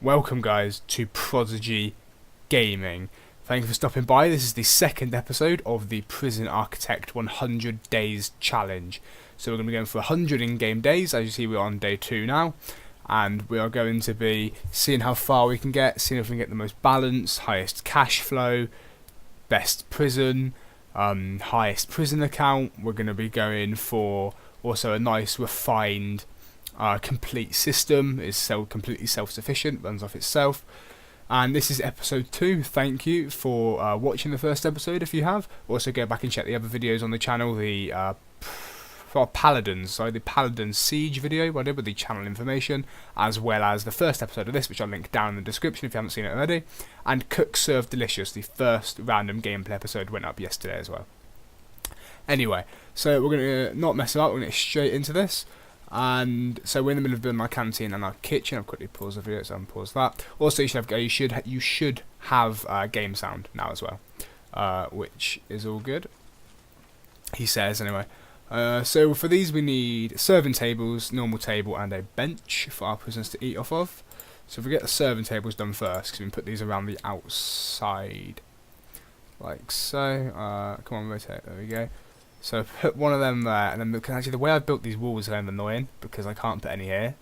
Welcome guys to Prodigy Gaming. Thank you for stopping by. This is the second episode of the Prison Architect 100 Days Challenge. So we're going to be going for 100 in-game days. As you see, we're on day 2 now. And we are going to be seeing how far we can get, seeing if we can get the most balance, highest cash flow, best prison, highest prison account. We're going to be going for also a nice refined complete system. Is completely self-sufficient, runs off itself. And this is episode 2. Thank you for watching the first episode if you have. Also go back and check the other videos on the channel, the Paladins Siege video I did with the channel information, as well as the first episode of this, which I'll link down in the description if you haven't seen it already. And Cook Serve Delicious, the first random gameplay episode, went up yesterday as well. Anyway, so we're going to not mess about, we're going to get straight into this. And so we're in the middle of building our canteen and our kitchen. I've quickly paused the video, so I'll pause that. Also, you should have game sound now as well, which is all good. He says anyway. So for these we need serving tables, normal table, and a bench for our prisoners to eat off of. So if we get the serving tables done first, because we can put these around the outside, like so. Come on, rotate. There we go. So put one of them there, and then actually the way I've built these walls is kind of annoying because I can't put any here.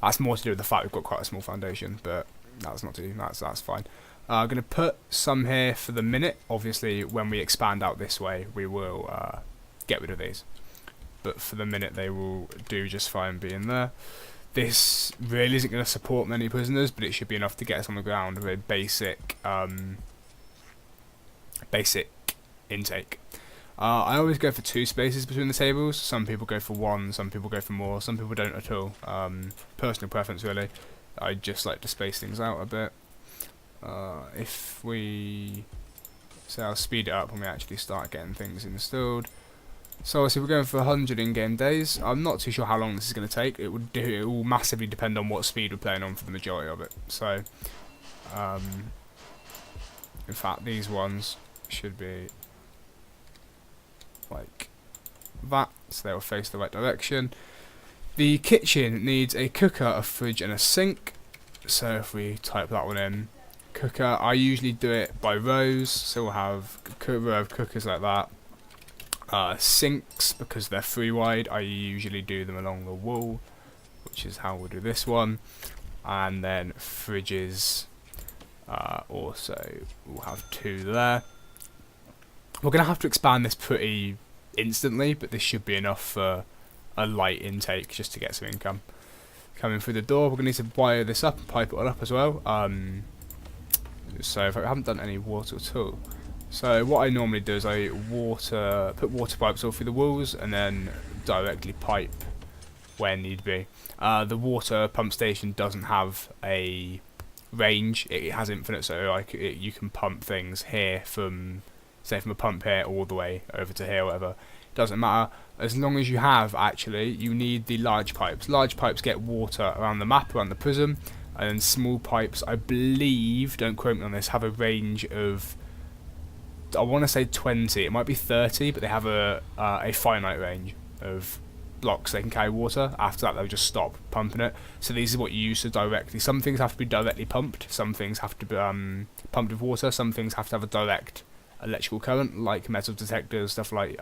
That's more to do with the fact we've got quite a small foundation, but that's not too. That's fine. I'm gonna put some here for the minute. Obviously, when we expand out this way, we will get rid of these. But for the minute, they will do just fine being there. This really isn't going to support many prisoners, but it should be enough to get us on the ground with a basic intake. I always go for 2 spaces between the tables. Some people go for 1, some people go for more, some people don't at all. Personal preference really. I just like to space things out a bit. If we say I'll speed it up when we actually start getting things installed. So obviously we're going for 100 in-game days. I'm not too sure how long this is going to take. It will massively depend on what speed we're playing on for the majority of it. So, in fact, these ones should be like that, so they will face the right direction. The kitchen needs a cooker, a fridge, and a sink. So if we type that one in, cooker, I usually do it by rows, so we'll have a row of cookers like that. Sinks, because they're 3 wide, I usually do them along the wall, which is how we'll do this one. And then fridges, also we'll have 2 there. We're going to have to expand this pretty instantly, but this should be enough for a light intake just to get some income. Coming through the door, we're going to need to wire this up and pipe it all up as well. So if I haven't done any water at all. So what I normally do is I put water pipes all through the walls and then directly pipe where need be. The water pump station doesn't have a range, it has infinite, so you can pump things here from, say from a pump here all the way over to here, whatever. It doesn't matter, as long as you have, actually, you need the large pipes. Large pipes get water around the map, around the prism, and then small pipes, I believe, don't quote me on this, have a range of, I want to say 20, it might be 30, but they have a finite range of blocks they can carry water. After that they'll just stop pumping it. So these are what you use to directly, some things have to be directly pumped, some things have to be pumped with water, some things have to have a direct electrical current, like metal detectors, stuff like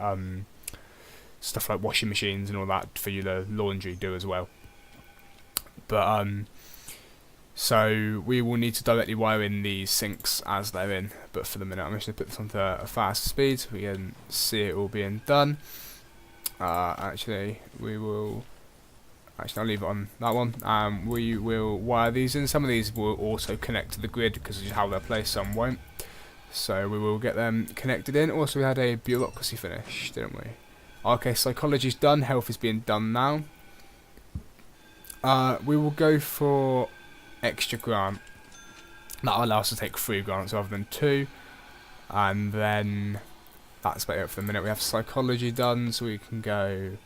washing machines and all that for you to laundry do as well. But so we will need to directly wire in these sinks as they're in, but for the minute I'm just going to put this onto a fast speed so we can see it all being done. Actually I'll leave it on that one. We will wire these in. Some of these will also connect to the grid because of how they're placed, some won't. So we will get them connected in. Also we had a bureaucracy finish, didn't we? Okay, psychology's done, health is being done now. We will go for extra grant. That will allow us to take 3 grants rather than 2. And then that's about it for the minute. We have psychology done, so we can go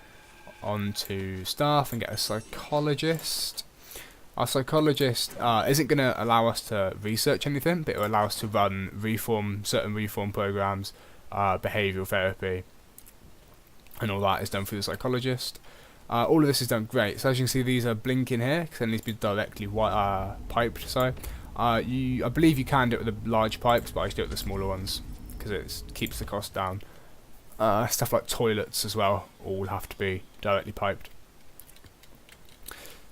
on to staff and get a psychologist. Our psychologist isn't going to allow us to research anything, but it will allow us to run certain reform programs, behavioural therapy, and all that is done through the psychologist. All of this is done great. So as you can see, these are blinking here because they need to be directly piped. So I believe you can do it with the large pipes, but I just do it with the smaller ones because it keeps the cost down. Stuff like toilets as well all have to be directly piped.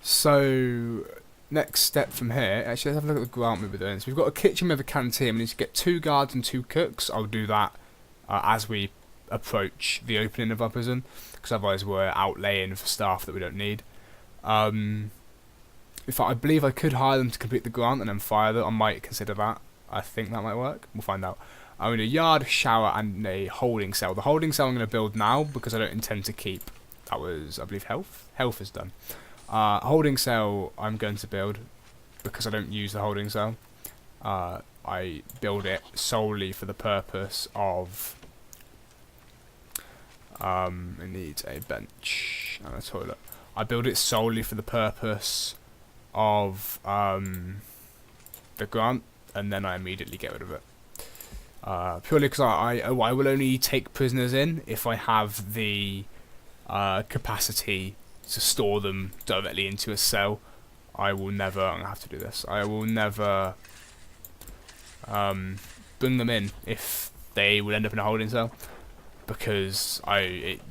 So next step from here, actually let's have a look at the grant we're doing. So we've got a kitchen with a canteen. We need to get 2 guards and 2 cooks. I'll do that as we approach the opening of our prison, because otherwise we're outlaying for staff that we don't need. In fact, I believe I could hire them to complete the grant and then fire them. I might consider that. I think that might work. We'll find out. I need a yard, shower, and a holding cell. The holding cell I'm going to build now because I don't intend to keep. That was, I believe, health. Health is done. Holding cell I'm going to build because I don't use the holding cell. I build it solely for the purpose of it needs a bench and a toilet. I build it solely for the purpose of the grant, and then I immediately get rid of it. Purely because I will only take prisoners in if I have the capacity to store them directly into a cell. I will never, I'm going to have to do this, I will never bring them in if they will end up in a holding cell, because it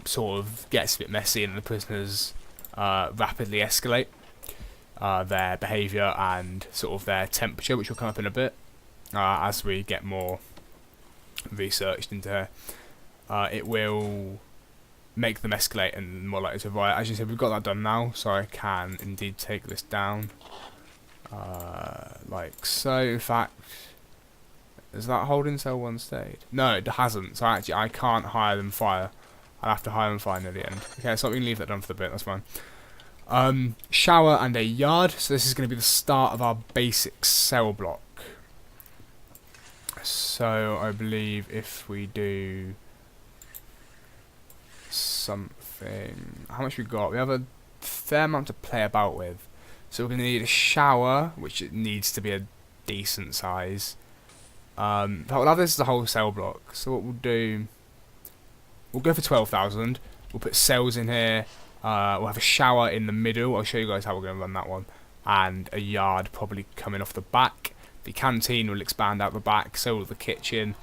sort of gets a bit messy and the prisoners rapidly escalate their behaviour and sort of their temperature, which will come up in a bit as we get more researched into here. It will make them escalate and more likely to riot. As you said, we've got that done now, so I can indeed take this down like so. In fact, has that holding cell one stayed? No, it hasn't, so actually I can't hire them fire. I'll have to hire them fire near the end. Okay, so we can leave that done for the bit, that's fine. Shower and a yard. So this is going to be the start of our basic cell block. So I believe if we do something, how much we got? We have a fair amount to play about with. So we're going to need a shower, which it needs to be a decent size. We'll have this as a whole cell block. So what we'll do, we'll go for 12,000. We'll put cells in here. We'll have a shower in the middle. I'll show you guys how we're going to run that one. And a yard probably coming off the back. The canteen will expand out the back, so will the kitchen.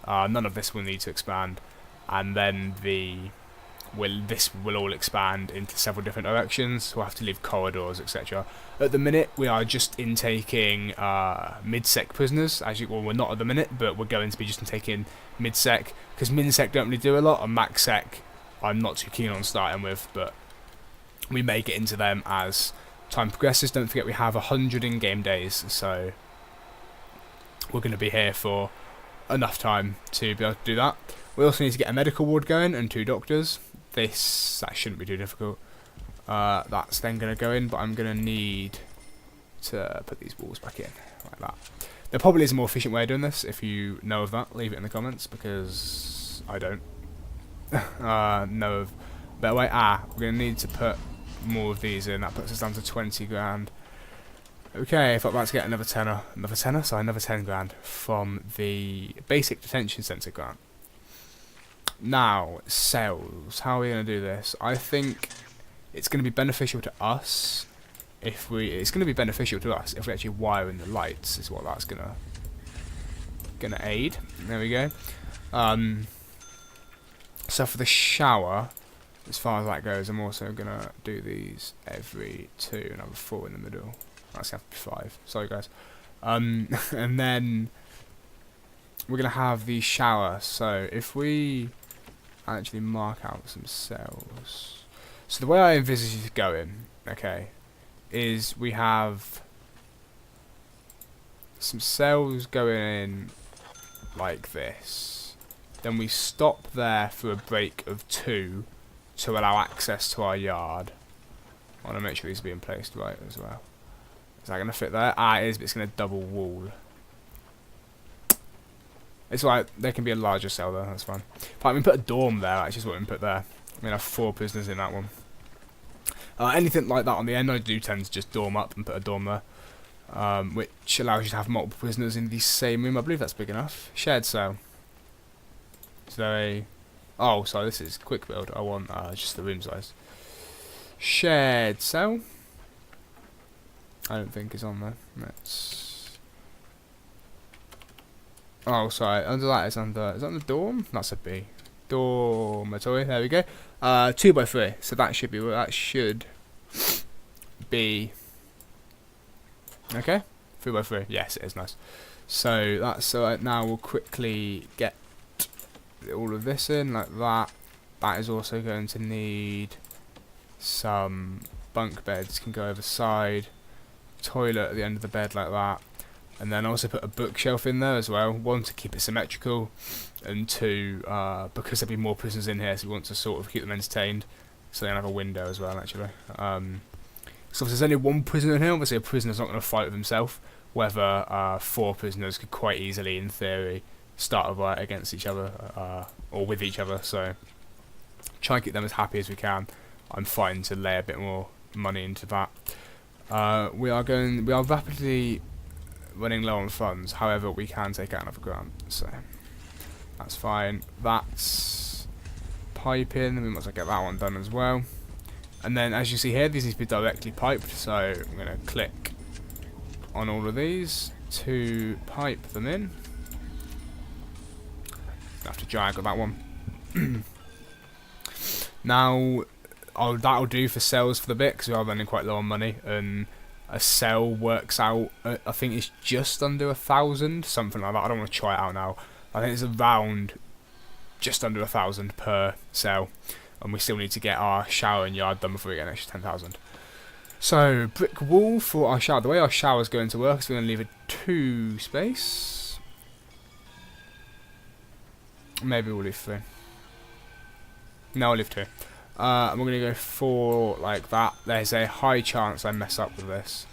None of this will need to expand. And then this will all expand into several different directions. We'll have to leave corridors, etc. At the minute, we are just intaking mid-sec prisoners. Well, we're not at the minute, but we're going to be just intaking mid-sec, because min-sec don't really do a lot, and max-sec I'm not too keen on starting with, but we may get into them as time progresses. Don't forget we have 100 in-game days, so we're going to be here for enough time to be able to do that. We also need to get a medical ward going and 2 doctors. That shouldn't be too difficult. That's then going to go in, but I'm going to need to put these walls back in like that. There probably is a more efficient way of doing this. If you know of that, leave it in the comments, because I don't know of a better way. We're going to need to put more of these in. That puts us down to 20 grand. Okay, if I'm about to get another 10 grand from the basic detention centre grant. Now, cells. How are we going to do this? I think it's going to be beneficial to us if we. It's going to be beneficial to us if we actually wire in the lights. Is what that's gonna aid. There we go. So for the shower, as far as that goes, I'm also gonna do these every 2 and have a 4 in the middle. That's gonna have to be 5. Sorry guys. And then we're gonna have the shower. So if we actually mark out some cells. So the way I envisage it going, okay, is we have some cells going in like this. Then we stop there for a break of 2 to allow access to our yard. I want to make sure these are being placed right as well. Is that going to fit there? It is, but it's going to double wall. It's right, there can be a larger cell there, that's fine. But I mean, put a dorm there, actually is what we can put there. I mean, I have 4 prisoners in that one. Anything like that on the end, I do tend to just dorm up and put a dorm there. Which allows you to have multiple prisoners in the same room. I believe that's big enough. Shared cell. Is there a... Oh, sorry, this is quick build. I want just the room size. Shared cell. I don't think it's on there. Let's. Oh, sorry. Under that is under. Is that on the dorm? That's a B. Dormitory. There we go. 2x3. So that should be. That should be. Okay. 3x3. Yes, it is nice. So that's so. Now we'll quickly get all of this in like that. That is also going to need some bunk beds. Can go over side. Toilet at the end of the bed like that, and then also put a bookshelf in there as well. One, to keep it symmetrical, and two, because there'll be more prisoners in here, so we want to sort of keep them entertained. So they have a window as well, actually. So if there's only one prisoner in here, obviously a prisoner's not going to fight with himself. Whether 4 prisoners could quite easily, in theory, start a fight against each other or with each other. So try and keep them as happy as we can. I'm fighting to lay a bit more money into that. We are rapidly running low on funds. However, we can take out another grant, so that's fine. That's piping. We must get that one done as well. And then, as you see here, these need to be directly piped. So I'm going to click on all of these to pipe them in. I have to drag on that one. Now. Oh, that'll do for cells for the bit, because we are running quite low on money, and a cell works out, I think it's just under 1,000, something like that. I don't want to try it out now. I think it's around just under 1,000 per cell, and we still need to get our shower and yard done before we get an extra 10,000. So, brick wall for our shower. The way our shower is going to work is we're going to leave a 2 space. Maybe we'll leave 3. No, I'll leave 2. And we're going to go 4 like that. There's a high chance I mess up with this.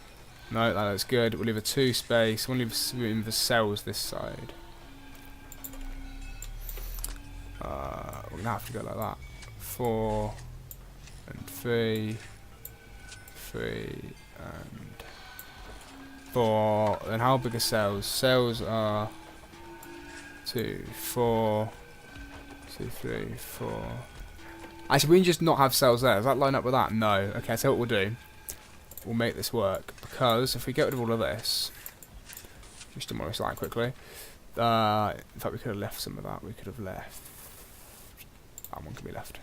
No, that looks good. We'll leave a 2 space. We'll leave room for cells this side. We're going to have to go like that. 4 and 3. 3 and 4. Then how big are cells? Cells are 2, 4, 2, 3, 4. Actually, we can just not have cells there. Does that line up with that? No. Okay, so what we'll do, we'll make this work. Because if we get rid of all of this, just demolish that quickly. In fact, we could have left some of that. We could have left. That one could be left.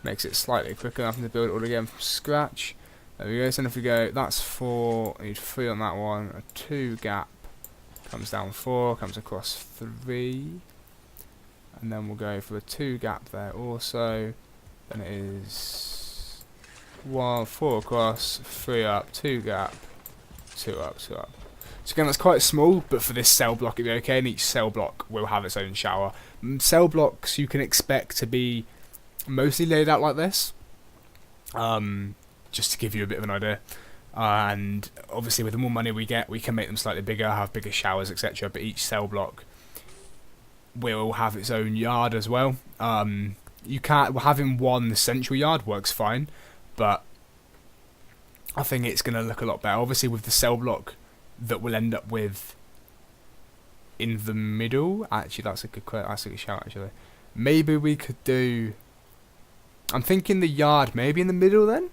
Makes it slightly quicker than having to build it all again from scratch. There we go. So if we go, that's 4. I need 3 on that one. A 2 gap comes down 4, comes across 3. And then we'll go for a 2 gap there also. Then it is 1, 4 across, 3 up, 2 gap, 2 up, 2 up. So again, that's quite small, but for this cell block it'll be okay, and each cell block will have its own shower. Cell blocks you can expect to be mostly laid out like this, just to give you a bit of an idea. And obviously with the more money we get, we can make them slightly bigger, have bigger showers, etc. But each cell block will have its own yard as well. You can't, having one central yard works fine, but I think it's going to look a lot better. Obviously with the cell block that we'll end up with in the middle, actually that's a good shout actually. Maybe we could do, I'm thinking the yard maybe in the middle then?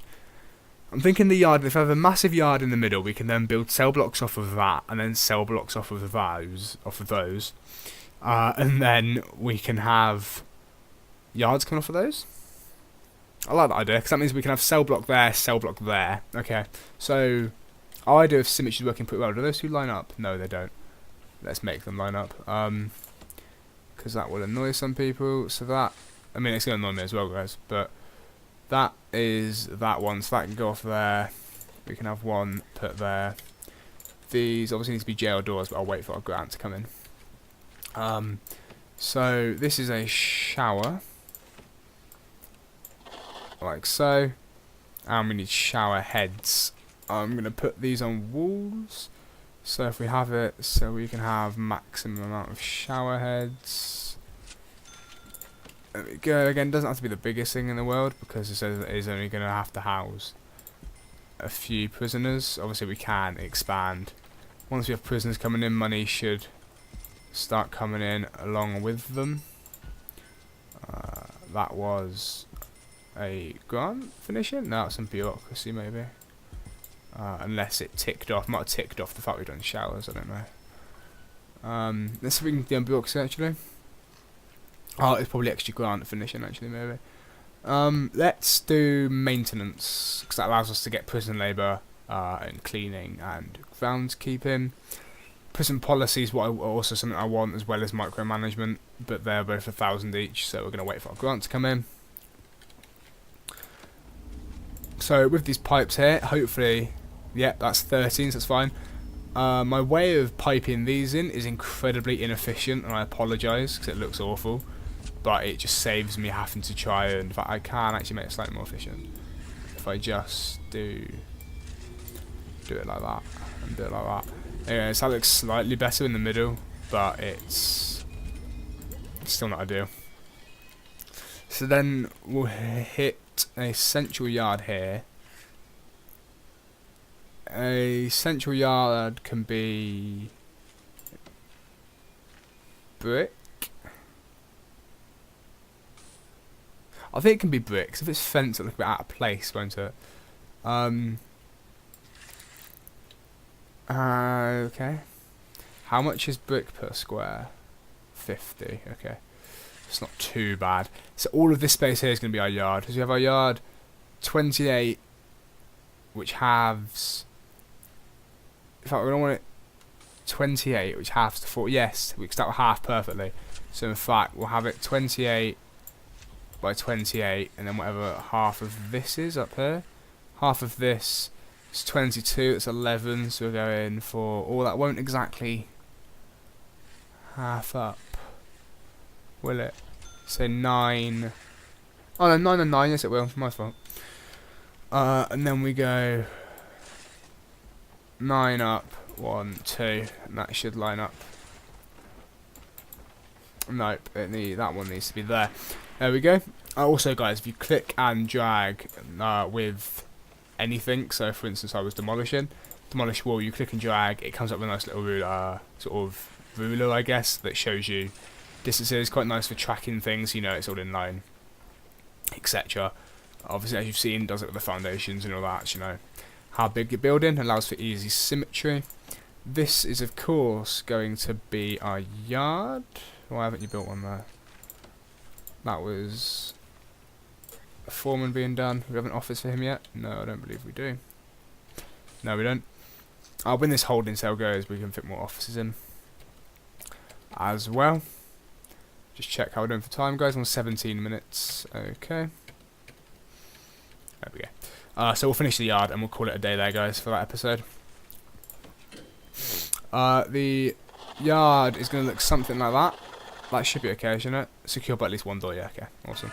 I'm thinking the yard, if I have a massive yard in the middle, we can then build cell blocks off of that, and then cell blocks off of those. And then we can have yards coming off of those. I like that idea, because that means we can have cell block there, cell block there. Okay, so our idea of symmetry is working pretty well. Do those two line up? No, they don't. Let's make them line up. Because that will annoy some people. So that, I mean, it's going to annoy me as well, guys. But that is that one, so that can go off there. We can have one put there. These obviously need to be jail doors, but I'll wait for our grant to come in. So this is a shower, like so, and we need shower heads. I'm going to put these on walls, so if we have it, so we can have maximum amount of shower heads. There we go. Again, doesn't have to be the biggest thing in the world, because it says it is only going to have to house a few prisoners. Obviously we can expand. Once we have prisoners coming in, money should start coming in along with them. That was a grant finishing? No, it's some bureaucracy maybe. Unless it ticked off. Might have ticked off the fact we've done showers, I don't know. Let's see if we can do bureaucracy actually. Oh, it's probably extra grant finishing actually maybe. Let's do maintenance, because that allows us to get prison labour and cleaning and groundskeeping. Prison policy is what also something I want, as well as micromanagement, but they're both 1,000 each, so we're going to wait for our grant to come in. So with these pipes here, hopefully, yeah, that's 13, so that's fine. My way of piping these in is incredibly inefficient, and I apologise because it looks awful, but it just saves me having to try and, in fact, I can actually make it slightly more efficient if I just do it like that and do it like that. Anyway, so that looks slightly better in the middle, but it's still not ideal. So then we'll hit a central yard here. A central yard can be brick. I think it can be bricks. If it's fenced, it'll look a bit out of place, won't it? Okay. How much is brick per square? 50. Okay. It's not too bad. So all of this space here is going to be our yard. So we have our yard 28, which halves. In fact, we're going to want it 28, which halves to 4. Yes, we can start with half perfectly. So in fact, we'll have it 28 by 28, and then whatever half of this is up here. Half of this is 22, it's 11, so we're going for, oh, that won't exactly half up, will it? So 9, oh no, 9 and 9, yes it will, my fault. And then we go 9 up, 1, 2, and that should line up. Nope, that one needs to be there. There we go. Also guys, if you click and drag with anything, so for instance I was demolish wall, you click and drag, it comes up with a nice little ruler, sort of ruler I guess, that shows you distances. Quite nice for tracking things, you know, it's all in line, etc. Obviously, as you've seen, does it with the foundations and all that, you know how big you're building, allows for easy symmetry. This is of course going to be our yard. Why haven't you built one there? That was a foreman being done. We have an office for him yet? No, I don't believe we do. No, we don't. When this holding cell goes, we can fit more offices in as well. Just check how we're doing for time, guys. On 17 minutes. Okay. There we go. So we'll finish the yard and we'll call it a day there, guys, for that episode. The yard is going to look something like that. That should be okay, shouldn't it? Secure by at least one door, yeah, okay. Awesome.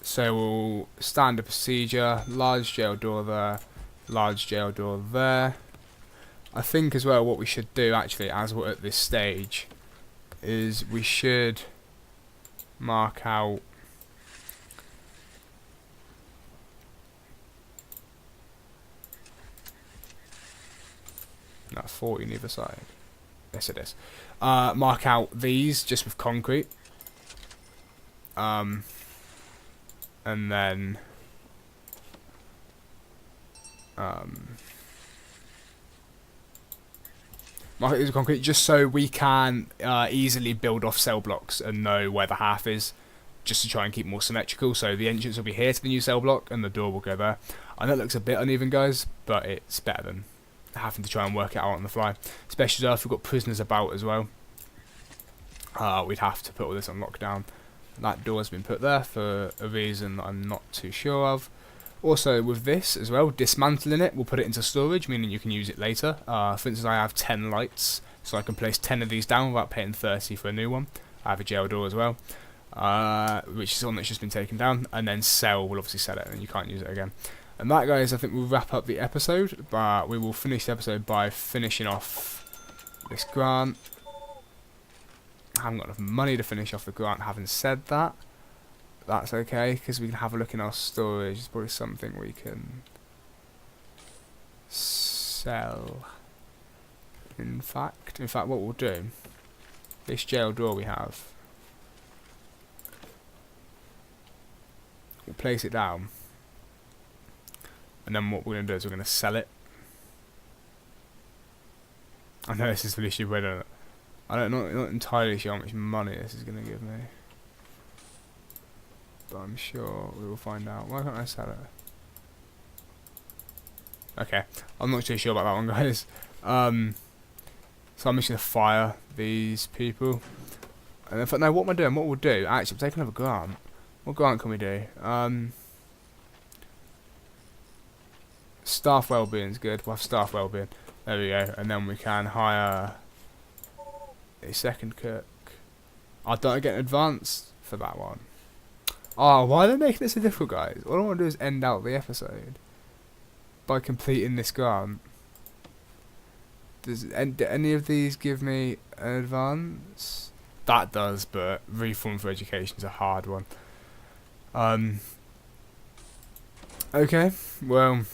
So we'll standard procedure, large jail door there, large jail door there. I think as well what we should do actually, as we're at this stage, is we should mark out no, 40 on either side. Yes it is. Mark out these just with concrete. And then mark it with concrete just so we can easily build off cell blocks and know where the half is, just to try and keep more symmetrical. So the entrance will be here to the new cell block and the door will go there. I know it looks a bit uneven, guys, but it's better than having to try and work it out on the fly, especially if we've got prisoners about as well. We'd have to put all this on lockdown. That door has been put there for a reason that I'm not too sure of. Also with this as well, dismantling it, we'll put it into storage, meaning you can use it later. For instance, I have 10 lights, so I can place 10 of these down without paying 30 for a new one. I have a jail door as well, which is one that's just been taken down, and then sell will obviously sell it and you can't use it again. And that, guys, I think we'll wrap up the episode, but we will finish the episode by finishing off this grant. I haven't got enough money to finish off the grant. Having said that, that's okay, because we can have a look in our storage. It's probably something we can sell. In fact, what we'll do, this jail door we have, we'll place it down, and then what we're going to do is we're going to sell it. I know this is really stupid. I'm not entirely sure how much money this is going to give me, but I'm sure we will find out. Why can't I sell it? Okay, I'm not too sure about that one, guys. So I'm just going to fire these people. And if no, what am I doing? What we'll do? Actually, we'll take another grant. What grant can we do? Staff wellbeing is good. We'll have staff wellbeing. There we go. And then we can hire a second cook. I don't get an advance for that one. Oh, why are they making it so difficult, guys? All I want to do is end out the episode by completing this grant. Do any of these give me an advance? That does, but reform for education is a hard one. Okay, well, you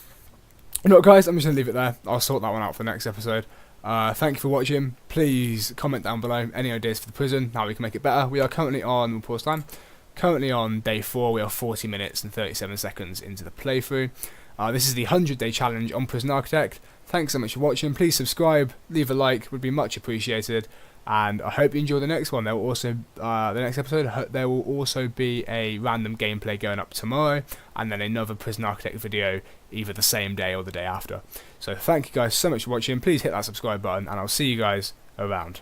know what, guys, I'm just going to leave it there. I'll sort that one out for the next episode. Thank you for watching. Please comment down below any ideas for the prison, how we can make it better. We are currently on, pause time, currently on day 4. We are 40 minutes and 37 seconds into the playthrough. This is the 100-day challenge on Prison Architect. Thanks so much for watching. Please subscribe, leave a like, would be much appreciated. And I hope you enjoy the next one. There will also the next episode. There will also be a random gameplay going up tomorrow, and then another Prison Architect video either the same day or the day after. So thank you guys so much for watching. Please hit that subscribe button, and I'll see you guys around.